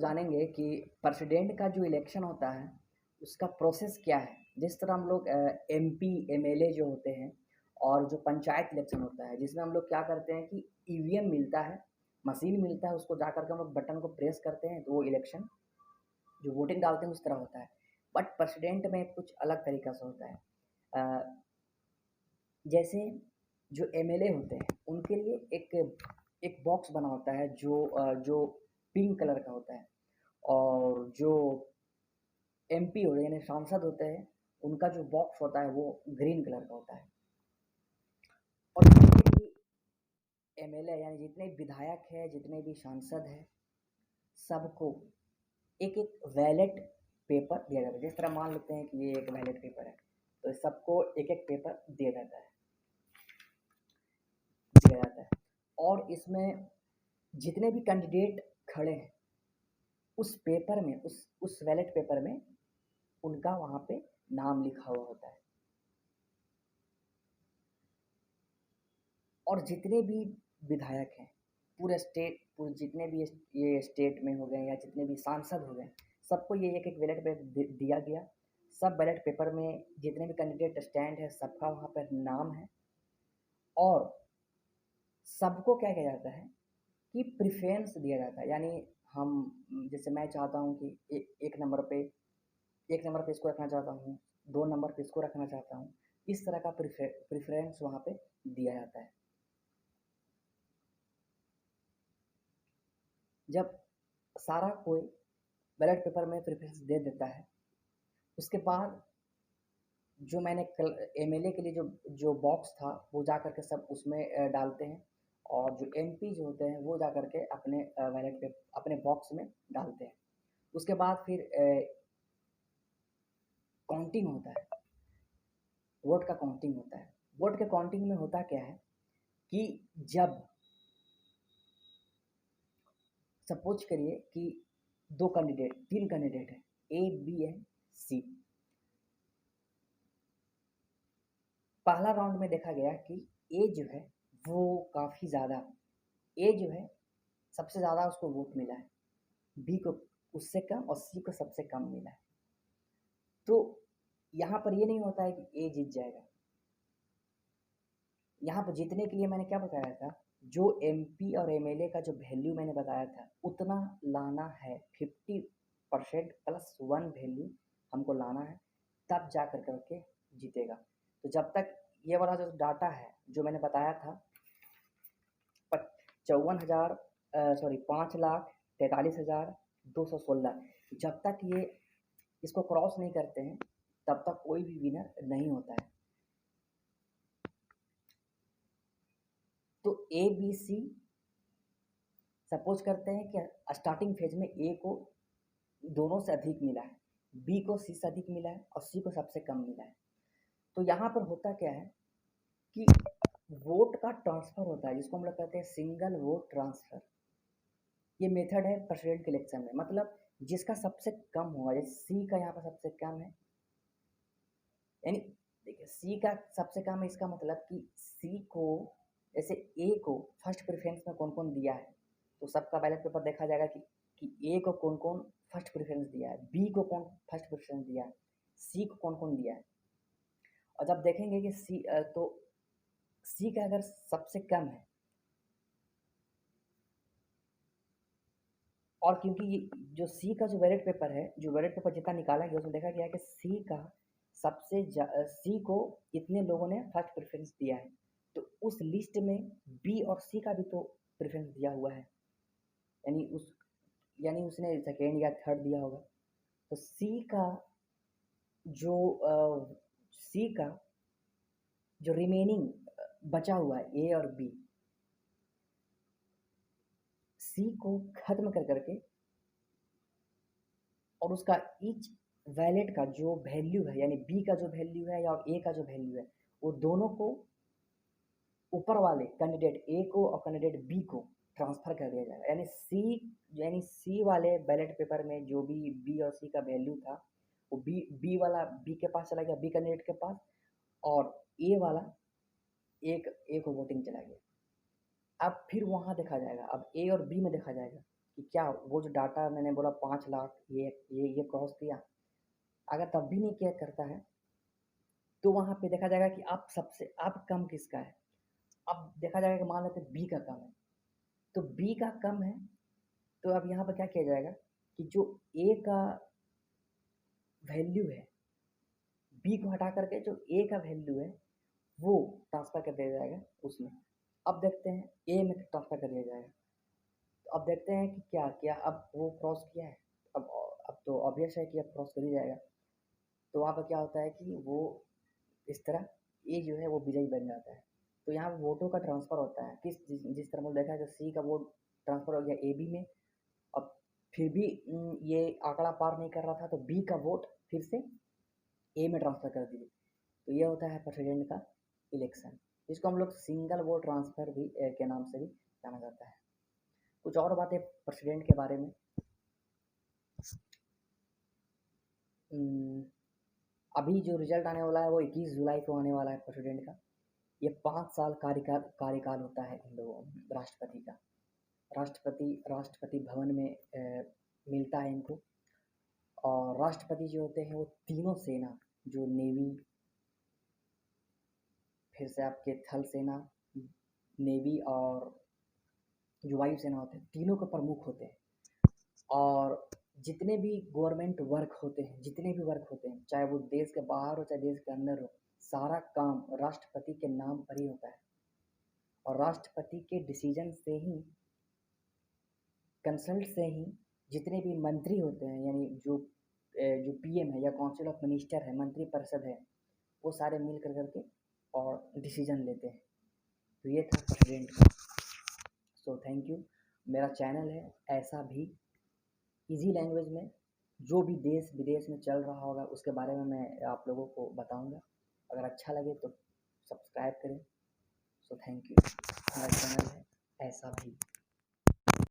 जानेंगे कि प्रेसिडेंट का जो इलेक्शन होता है, उसका प्रोसेस क्या है। जिस तरह हम लोग एमपी, एमएलए जो होते हैं और जो पंचायत इलेक्शन होता है, जिसमें हम लोग क्या करते हैं कि ईवीएम मिलता है, मशीन मिलता है, उसको जा कर के हम लोग बटन को प्रेस करते हैं, तो वो इलेक्शन जो वोटिंग डालते हैं उस तरह होता है। बट प्रेसिडेंट में कुछ अलग तरीक़ा से होता है। जैसे जो एमएलए होते हैं, उनके लिए एक बॉक्स बना होता है जो पिंक कलर का होता है, और जो एमपी होते हैं यानी सांसद होते हैं, उनका जो बॉक्स होता है वो ग्रीन कलर का होता है। और जितने भी एमएलए यानी जितने विधायक हैं, जितने भी सांसद हैं, सबको एक-एक बैलेट पेपर दिया जाता है। जिस तरह मान लेते हैं कि ये एक बैलेट पेपर है, तो सबको एक-एक पेपर दिया जाता है। और इसमें जितने भी कैंडिडेट खड़े हैं, उस पेपर में उस बैलेट पेपर में उनका वहाँ पे नाम लिखा हुआ होता है। और जितने भी विधायक हैं, पूरे जितने भी ये स्टेट में हो गए या जितने भी सांसद हो गए, सबको ये एक-एक बैलेट पेपर दिया गया। सब बैलेट पेपर में जितने भी कैंडिडेट स्टैंड है, सबका वहाँ पर नाम है। और सबको क्या किया जाता है कि प्रेफ़रेंस दिया जाता है। यानी हम जैसे मैं चाहता हूँ कि एक नंबर पे इसको रखना चाहता हूँ, 2 नंबर पे इसको रखना चाहता हूँ। इस तरह का प्रेफ़रेंस वहाँ पे दिया जाता है। जब सारा कोई बैलेट पेपर में प्रेफ़रेंस दे देता है, उसके बाद जो मैंने कल एमएलए के लिए जो बॉक्स था, वो जा कर के सब उसमें डालते हैं, और जो एमपी जो होते हैं, वो जा कर के अपने बैलेट पे अपने बॉक्स में डालते हैं। उसके बाद फिर काउंटिंग होता है, वोट का काउंटिंग होता है। वोट के काउंटिंग में होता क्या है कि जब सपोज करिए कि 3 कैंडिडेट हैं, ए, बी एंड सी। पहला राउंड में देखा गया कि ए जो है वो काफ़ी ज़्यादा, ए जो है सबसे ज़्यादा उसको वोट मिला है, बी को उससे कम और सी को सबसे कम मिला है। तो यहाँ पर ये नहीं होता है कि ए जीत जाएगा। यहाँ पर जीतने के लिए मैंने क्या बताया था, जो एमपी और एमएलए का जो वैल्यू मैंने बताया था, उतना लाना है। 50% प्लस 1 वैल्यू हमको लाना है, तब जा कर के जीतेगा। तो जब तक ये वाला जो डाटा है, जो मैंने बताया था 5,43,216, जब तक ये इसको क्रॉस नहीं करते हैं, तब तक कोई भी विनर नहीं होता है। तो ए, बी, सी सपोज करते हैं कि स्टार्टिंग फेज में ए को दोनों से अधिक मिला है, बी को सी से अधिक मिला है और सी को सबसे कम मिला है। तो यहाँ पर होता क्या है कि वोट का ट्रांसफ़र होता है, जिसको हम लोग कहते हैं सिंगल वोट ट्रांसफ़र। ये मेथड है प्रेसिडेंट के इलेक्शन में। मतलब जिसका सबसे कम हुआ, जैसे सी का यहाँ पर सबसे कम है, यानी देखिए सी का सबसे कम है, इसका मतलब कि सी को, जैसे ए को फर्स्ट प्रेफरेंस में कौन कौन दिया है, तो सबका बैलेट पेपर देखा जाएगा कि ए को कौन कौन फर्स्ट प्रेफरेंस दिया है, बी को कौन फर्स्ट प्रेफरेंस दिया है, सी को कौन कौन दिया है। और जब देखेंगे कि सी का अगर सबसे कम है, और क्योंकि ये जो सी का जो बैलेट पेपर है, जो बैलेट पेपर जितना निकाला गया उसमें देखा गया है कि सी को इतने लोगों ने फर्स्ट प्रेफरेंस दिया है, तो उस लिस्ट में बी और सी का भी तो प्रेफरेंस दिया हुआ है, यानी उसने सेकेंड या थर्ड दिया होगा। तो सी का जो रिमेनिंग बचा हुआ है, ए और बी, सी को खत्म कर करके और उसका ईच वैलेट का जो वैल्यू है, यानी बी का जो वैल्यू है या ए का जो वैल्यू है, वो दोनों को ऊपर वाले कैंडिडेट ए को और कैंडिडेट बी को ट्रांसफ़र कर दिया जाएगा। यानी सी वाले बैलेट पेपर में जो भी बी और सी का वैल्यू था, वो बी वाला बी के पास चला गया, बी कैंडिडेट के पास, और ए वाला ए को वोटिंग चला गया। अब फिर वहाँ देखा जाएगा, अब ए और बी में देखा जाएगा कि क्या वो जो डाटा मैंने बोला 5 लाख ये क्रॉस किया, अगर तब भी नहीं किया करता है, तो वहाँ पे देखा जाएगा कि आप कम किसका है। अब देखा जाएगा कि मान लेते हैं बी का कम है, तो बी का कम है, तो अब यहाँ पर क्या किया जाएगा कि जो ए का वैल्यू है, बी को हटा करके जो ए का वैल्यू है वो ट्रांसफ़र कर दिया जाएगा उसमें। अब देखते हैं ए में ट्रांसफ़र कर दिया जाएगा। तो अब देखते हैं कि क्या किया, अब वो क्रॉस किया है, अब अब तो ऑब्वियस है कि अब क्रॉस कर ही जाएगा। तो वहाँ पर क्या होता है कि वो इस तरह ए जो है वो विजयी बन जाता है। तो यहाँ पे वोटों का ट्रांसफ़र होता है, जिस तरह मतलब देखा है कि सी का वोट ट्रांसफ़र हो गया ए बी में। अब फिर भी ये आंकड़ा पार नहीं कर रहा था, तो बी का वोट फिर से ए में ट्रांसफ़र कर दिए। तो ये होता है प्रेसिडेंट का इलेक्शन, जिसको हम लोग सिंगल वोट ट्रांसफ़र भी के नाम से भी जाना जाता है। कुछ और बातें प्रेसिडेंट के बारे में, अभी जो रिजल्ट आने वाला है वो 21 जुलाई को आने वाला है प्रेसिडेंट का। ये 5 साल कार्यकाल होता है इन लोगों राष्ट्रपति का। राष्ट्रपति भवन में मिलता है इनको। और राष्ट्रपति जो होते हैं वो तीनों सेना, जो नेवी, फिर से आपके थल सेना, नेवी और जो वायु सेना होते हैं, तीनों के प्रमुख होते हैं। और जितने भी गवर्नमेंट वर्क होते हैं, चाहे वो देश के बाहर हो चाहे देश के अंदर हो, सारा काम राष्ट्रपति के नाम पर ही होता है। और राष्ट्रपति के डिसीजन से ही, कंसल्ट से ही जितने भी मंत्री होते हैं, यानी जो पीएम है या काउंसिल ऑफ मिनिस्टर है, मंत्रिपरिषद है, वो सारे मिल कर करके और डिसीजन लेते हैं। तो ये था प्रेसिडेंट का। So thank you. मेरा चैनल है ऐसा भी, इजी लैंग्वेज में जो भी देश विदेश में चल रहा होगा उसके बारे में मैं आप लोगों को बताऊंगा। अगर अच्छा लगे तो सब्सक्राइब करें। So thank you. मेरा चैनल है ऐसा भी।